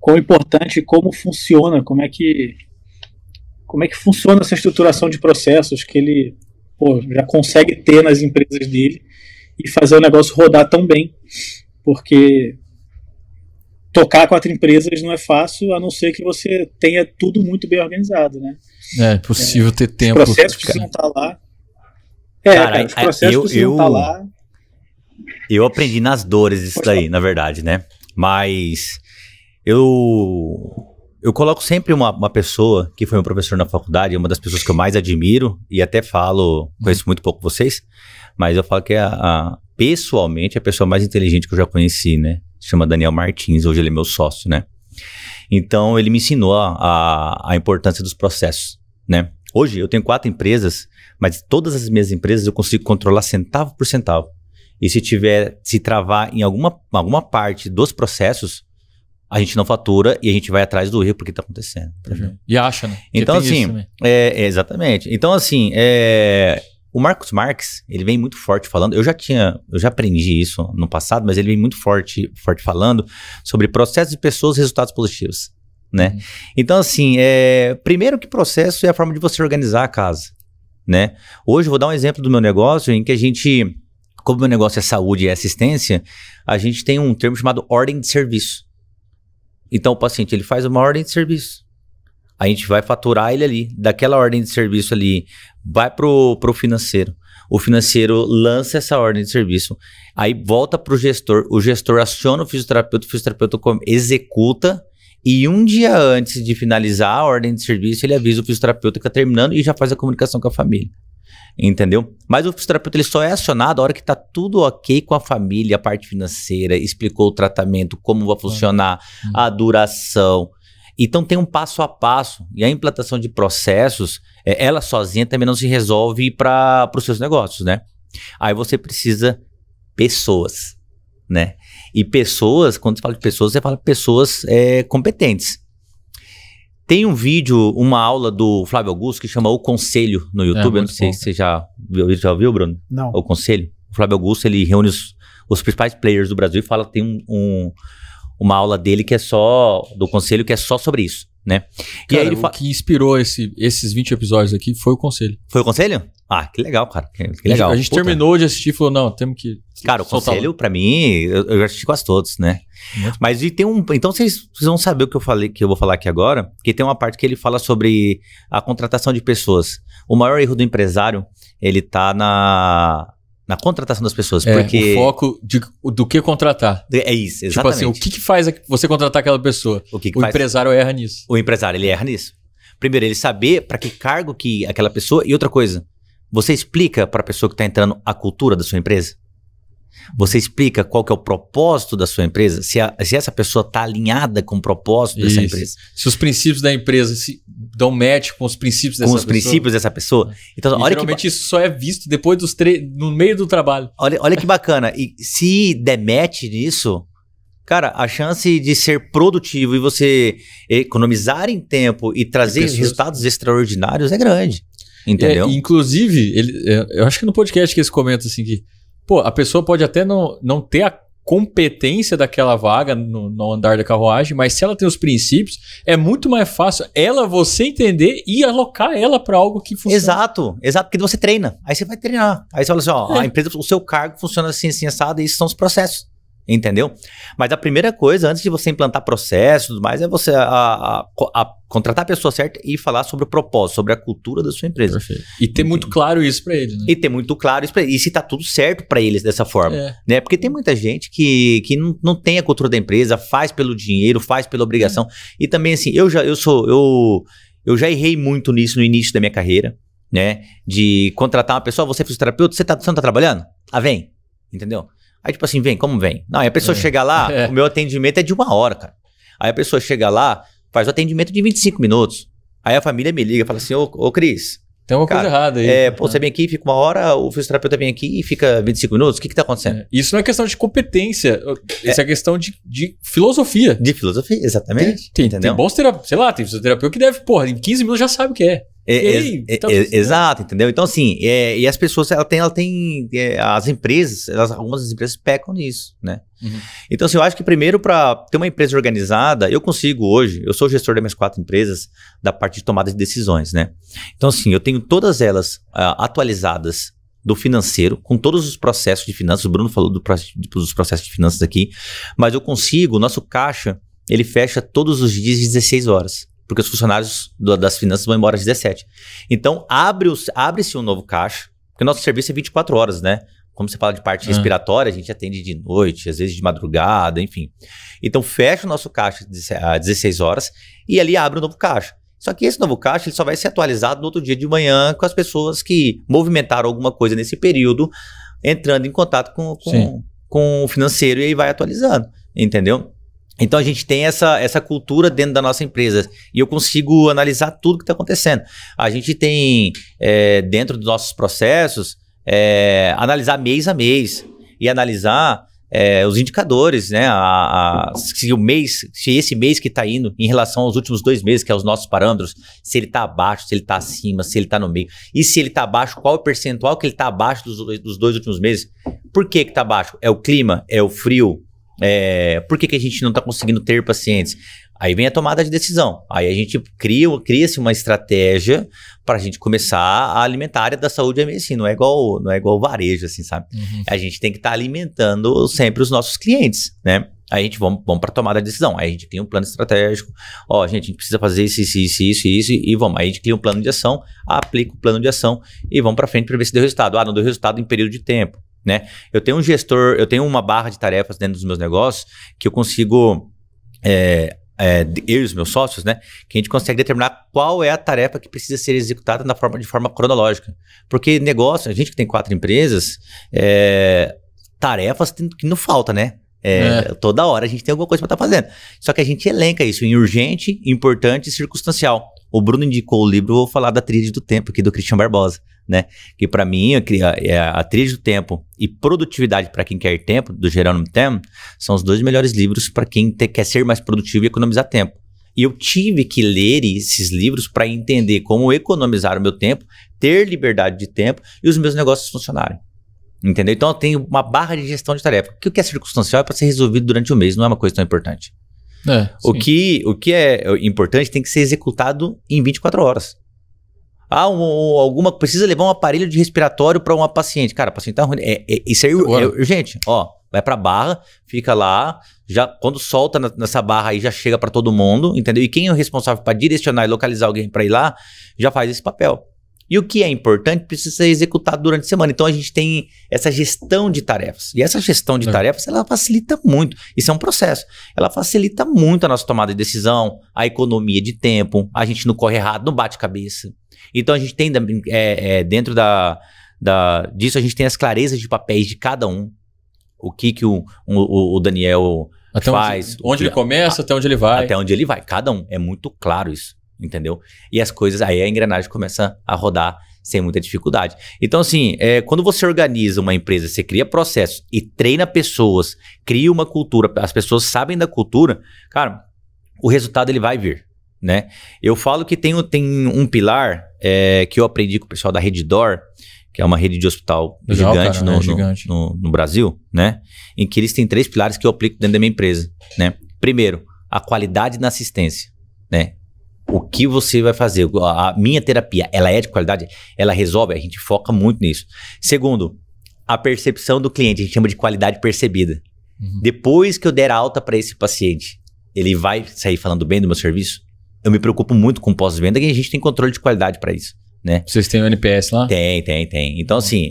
quão importante e como funciona, como é que funciona essa estruturação de processos que ele já consegue ter nas empresas dele e fazer o negócio rodar tão bem, porque tocar 4 empresas não é fácil, a não ser que você tenha tudo muito bem organizado, né? É possível ter tempo. Os processos precisam estar lá. Cara, os processos precisam estar lá. Eu aprendi nas dores disso daí, na verdade, né? Mas eu coloco sempre uma pessoa que foi meu professor na faculdade, uma das pessoas que eu mais admiro, e até falo, conheço muito pouco vocês, mas eu falo que pessoalmente, a pessoa mais inteligente que eu já conheci, né? Se chama Daniel Martins, hoje ele é meu sócio, né? Então, ele me ensinou a importância dos processos, né? Hoje, eu tenho 4 empresas, mas todas as minhas empresas eu consigo controlar centavo por centavo. E se travar em alguma parte dos processos, a gente não fatura e a gente vai atrás do erro porque está acontecendo. E acha, né? Então, assim, exatamente. Então, assim, o Marcos Marques, ele vem muito forte falando, eu já aprendi isso no passado, mas ele vem muito forte falando sobre processos de pessoas e resultados positivos, né? Então, assim, primeiro que processo é a forma de você organizar a casa, né? Hoje eu vou dar um exemplo do meu negócio em que a gente, como meu negócio é saúde e assistência, a gente tem um termo chamado ordem de serviço. Então o paciente, ele faz uma ordem de serviço. A gente vai faturar ele ali. Daquela ordem de serviço ali, vai pro financeiro. O financeiro lança essa ordem de serviço. Aí volta pro gestor. O gestor aciona o fisioterapeuta executa. E um dia antes de finalizar a ordem de serviço, ele avisa o fisioterapeuta que está terminando e já faz a comunicação com a família. Entendeu? Mas o fisioterapeuta ele só é acionado a hora que está tudo ok com a família, a parte financeira, explicou o tratamento, como vai funcionar, a duração. Então tem um passo a passo. E a implantação de processos, ela sozinha também não se resolve para os seus negócios, né? Aí você precisa pessoas, né? E pessoas, quando você fala de pessoas competentes. Tem um vídeo, uma aula do Flávio Augusto que chama O Conselho no YouTube. Eu não sei se você já viu, Bruno? Não. O Conselho. O Flávio Augusto, ele reúne os principais players do Brasil e fala que tem uma aula dele que é só, do Conselho, que é só sobre isso, né? Cara, e aí o que inspirou esses 20 episódios aqui foi o Conselho. Foi o Conselho? Ah, que legal, cara. Que legal. A gente terminou de assistir e falou, não, temos que... Cara, o Conselho, pra mim, eu já assisti quase todos, né? Mas então vocês vão saber o que eu vou falar aqui agora, que tem uma parte que ele fala sobre a contratação de pessoas. O maior erro do empresário, ele tá na contratação das pessoas, porque... O foco do que contratar. É isso, exatamente. Tipo assim, o que faz você contratar aquela pessoa? O empresário erra nisso. O empresário, ele erra nisso. Primeiro, ele saber para que cargo que aquela pessoa... E outra coisa, você explica para a pessoa que está entrando a cultura da sua empresa? Você explica qual que é o propósito da sua empresa? Se essa pessoa está alinhada com o propósito dessa empresa? Se os princípios da empresa se dão match com os princípios dessa pessoa? Com os princípios dessa pessoa. Então, olha geralmente isso só é visto depois no meio do trabalho. Olha que bacana. E se der match nisso, cara, a chance de ser produtivo e você economizar em tempo e trazer resultados extraordinários é grande. Entendeu? Inclusive, eu acho que no podcast que eles comentam assim que a pessoa pode até não ter a competência daquela vaga no andar da carruagem, mas se ela tem os princípios, é muito mais fácil você entender e alocar ela para algo que funciona. Exato, porque você treina. Aí você vai treinar. Aí você fala assim, a empresa, o seu cargo funciona assim, assado, e esses são os processos. Entendeu? Mas a primeira coisa, antes de você implantar processos e tudo mais, é você contratar a pessoa certa e falar sobre o propósito, sobre a cultura da sua empresa. Perfeito. E ter muito claro isso pra eles, né? E ter muito claro isso pra eles. E se tá tudo certo pra eles dessa forma. Né? Porque tem muita gente que não tem a cultura da empresa, faz pelo dinheiro, faz pela obrigação. E também, assim, eu já errei muito nisso no início da minha carreira, né? De contratar uma pessoa, você é fisioterapeuta, você não tá trabalhando? Vem. Entendeu? Aí, tipo assim, vem, como vem? Não, aí a pessoa chega lá, o meu atendimento é de 1 hora, cara. Aí a pessoa chega lá, faz o atendimento de 25 minutos. Aí a família me liga e fala assim, ô Cris... Tem uma coisa errada aí. Você vem aqui, fica 1 hora, o fisioterapeuta vem aqui e fica 25 minutos, o que tá acontecendo? Isso não é questão de competência, isso é questão de filosofia. De filosofia, exatamente. Tem bons terapeutas, sei lá, tem fisioterapeuta que deve, em 15 minutos já sabe o que é. Exato, entendeu? Então, assim, e as pessoas, as empresas, algumas empresas pecam nisso, né? Uhum. Então, assim, eu acho que primeiro, para ter uma empresa organizada, eu consigo hoje, eu sou gestor das minhas 4 empresas, da parte de tomada de decisões, né? Então, assim, eu tenho todas elas atualizadas do financeiro, com todos os processos de finanças. O Bruno falou dos processos de finanças aqui, mas eu consigo, o nosso caixa, ele fecha todos os dias às 16 horas. Porque os funcionários das finanças vão embora às 17. Então, abre-se um novo caixa, porque o nosso serviço é 24 horas, né? Como você fala de parte respiratória, a gente atende de noite, às vezes de madrugada, enfim. Então, fecha o nosso caixa às 16 horas e ali abre um novo caixa. Só que esse novo caixa ele só vai ser atualizado no outro dia de manhã com as pessoas que movimentaram alguma coisa nesse período, entrando em contato com o financeiro e aí vai atualizando, entendeu? Então a gente tem essa cultura dentro da nossa empresa e eu consigo analisar tudo que está acontecendo. A gente tem dentro dos nossos processos analisar mês a mês e analisar os indicadores, né? Se esse mês que está indo em relação aos últimos 2 meses, que é os nossos parâmetros, se ele está abaixo, se ele está acima, se ele está no meio. E se ele está abaixo, qual é o percentual que ele está abaixo dos 2 últimos meses? Por que está abaixo? É o clima? É o frio? Por que a gente não está conseguindo ter pacientes? Aí vem a tomada de decisão. Aí a gente cria-se uma estratégia para a gente começar a alimentar a área da saúde e a medicina. Não é igual varejo, assim, sabe? Uhum. A gente tem que estar alimentando sempre os nossos clientes, né? Aí a gente vamos para a tomada de decisão. Aí a gente cria um plano estratégico. Ó, gente, a gente precisa fazer isso e vamos. Aí a gente cria um plano de ação, aplica o plano de ação e vamos para frente para ver se deu resultado. Não deu resultado em período de tempo. Né? Eu tenho uma barra de tarefas dentro dos meus negócios que eu consigo, eu e os meus sócios, né? Que a gente consegue determinar qual é a tarefa que precisa ser executada de forma cronológica. Porque negócio, a gente que tem 4 empresas, tarefas que não falta, né? Toda hora a gente tem alguma coisa para estar fazendo. Só que a gente elenca isso em urgente, importante e circunstancial. O Bruno indicou o livro, eu vou falar da Tríade do Tempo aqui do Christian Barbosa, né? Que para mim, a Tríade do Tempo e Produtividade para quem quer tempo, do Jerônimo Tem, são os 2 melhores livros para quem quer ser mais produtivo e economizar tempo. E eu tive que ler esses livros para entender como economizar o meu tempo, ter liberdade de tempo e os meus negócios funcionarem. Entendeu? Então eu tenho uma barra de gestão de tarefa. O que é circunstancial é para ser resolvido durante o mês, não é uma coisa tão importante. O que é importante tem que ser executado em 24 horas. Precisa levar um aparelho de respiratório para uma paciente. Cara, a paciente tá ruim. Isso aí é urgente. Ó, vai para a barra, fica lá, já quando solta nessa barra aí já chega para todo mundo, entendeu? E quem é o responsável para direcionar e localizar alguém para ir lá, já faz esse papel. E o que é importante precisa ser executado durante a semana. Então a gente tem essa gestão de tarefas. E essa gestão de tarefas, ela facilita muito. Isso é um processo. Ela facilita muito a nossa tomada de decisão, a economia de tempo, a gente não corre errado, não bate cabeça. Então a gente tem dentro disso, a gente tem as clarezas de papéis de cada um. O que o Daniel faz. Onde ele começa, até onde ele vai. Até onde ele vai. Cada um. É muito claro isso. Entendeu? E as coisas, aí a engrenagem começa a rodar sem muita dificuldade. Então, assim, quando você organiza uma empresa, você cria processos e treina pessoas, cria uma cultura, as pessoas sabem da cultura, cara, o resultado ele vai vir, né? Eu falo que tem um pilar que eu aprendi com o pessoal da Redditor, que é uma rede de hospital gigante, cara, gigante no Brasil, né? Em que eles têm 3 pilares que eu aplico dentro da minha empresa, né? Primeiro, a qualidade na assistência, né? O que você vai fazer? A minha terapia, ela é de qualidade? Ela resolve? A gente foca muito nisso. Segundo, a percepção do cliente, a gente chama de qualidade percebida. Uhum. Depois que eu der alta para esse paciente, ele vai sair falando bem do meu serviço? Eu me preocupo muito com pós-venda e a gente tem controle de qualidade para isso, né? Vocês têm o NPS lá? Tem. Então, assim,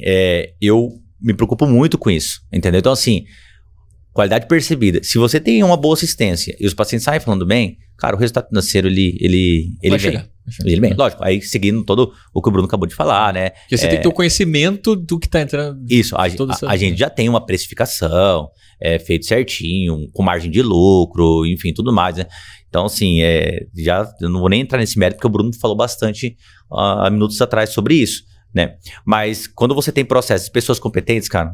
eu me preocupo muito com isso, entendeu? Então, assim, qualidade percebida. Se você tem uma boa assistência e os pacientes saem falando bem, cara, o resultado financeiro, ele vem. Ele vem, lógico. Aí, seguindo todo o que o Bruno acabou de falar, né? Porque você tem que ter o conhecimento do que está entrando. Isso, a gente já tem uma precificação, feito certinho, com margem de lucro, enfim, tudo mais, né? Então, assim, eu não vou nem entrar nesse mérito, porque o Bruno falou bastante há minutos atrás sobre isso. né? Mas quando você tem processos, pessoas competentes, cara,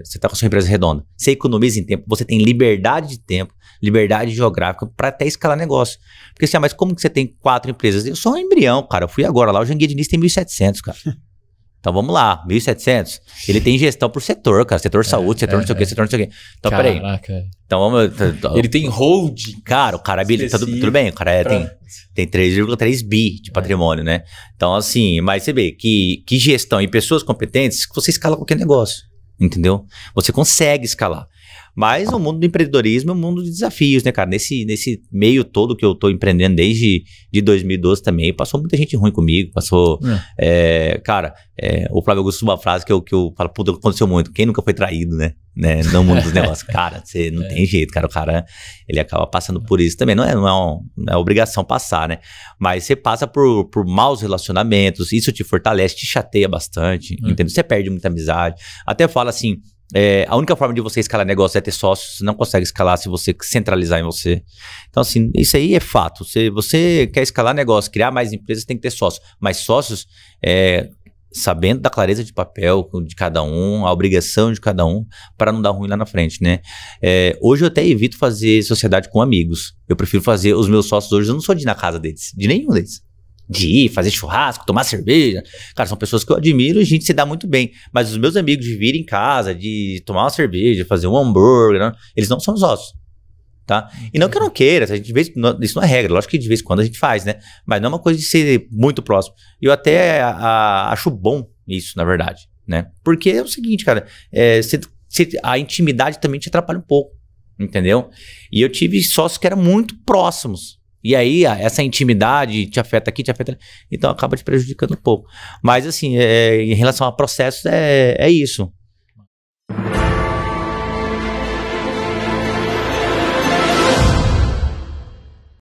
você tá com a sua empresa redonda. Você economiza em tempo, você tem liberdade de tempo, liberdade geográfica para até escalar negócio. Porque assim, mas como que você tem 4 empresas? Eu sou um embrião, cara. Eu fui agora lá, o Janguia Diniz tem 1.700, cara. Então vamos lá, 1.700. Ele tem gestão por setor, cara. Setor saúde, setor não sei o quê, setor não sei o quê. Então, peraí. Então vamos. Ele tem holding. Cara, o cara tudo bem, o cara tem 3,3 bi de patrimônio, né? Então, assim, mas você vê que gestão e pessoas competentes, você escala qualquer negócio, entendeu? Você consegue escalar. Mas o mundo do empreendedorismo é um mundo de desafios, né, cara? Nesse meio todo que eu tô empreendendo desde 2012 também, passou muita gente ruim comigo, passou... o Flávio Augusto uma frase que eu falo, puta, aconteceu muito. Quem nunca foi traído, né? No mundo dos negócios. Cara, você não tem jeito, cara. O cara, ele acaba passando por isso também. Não é obrigação passar, né? Mas você passa por maus relacionamentos, isso te fortalece, te chateia bastante, entendeu? Você perde muita amizade. Até fala assim... a única forma de você escalar negócio é ter sócios. Você não consegue escalar se você centralizar em você. Então, assim, isso aí é fato. Você quer escalar negócio, criar mais empresas, tem que ter sócios. Mas sócios, sabendo da clareza de papel de cada um, a obrigação de cada um, para não dar ruim lá na frente, né? Hoje eu até evito fazer sociedade com amigos. Eu prefiro fazer os meus sócios hoje. Eu não sou de ir na casa deles, de nenhum deles. De ir, fazer churrasco, tomar cerveja. Cara, são pessoas que eu admiro e a gente se dá muito bem. Mas os meus amigos de vir em casa, de tomar uma cerveja, fazer um hambúrguer, não, eles não são sócios, tá? E não que eu não queira, isso não é regra. Lógico que de vez em quando a gente faz, né? Mas não é uma coisa de ser muito próximo. E eu até acho bom isso, na verdade, né? Porque é o seguinte, cara, a intimidade também te atrapalha um pouco, entendeu? E eu tive sócios que eram muito próximos. E aí, essa intimidade te afeta aqui, te afeta ali. Então, acaba te prejudicando um pouco. Mas, assim, em relação a processos, é isso.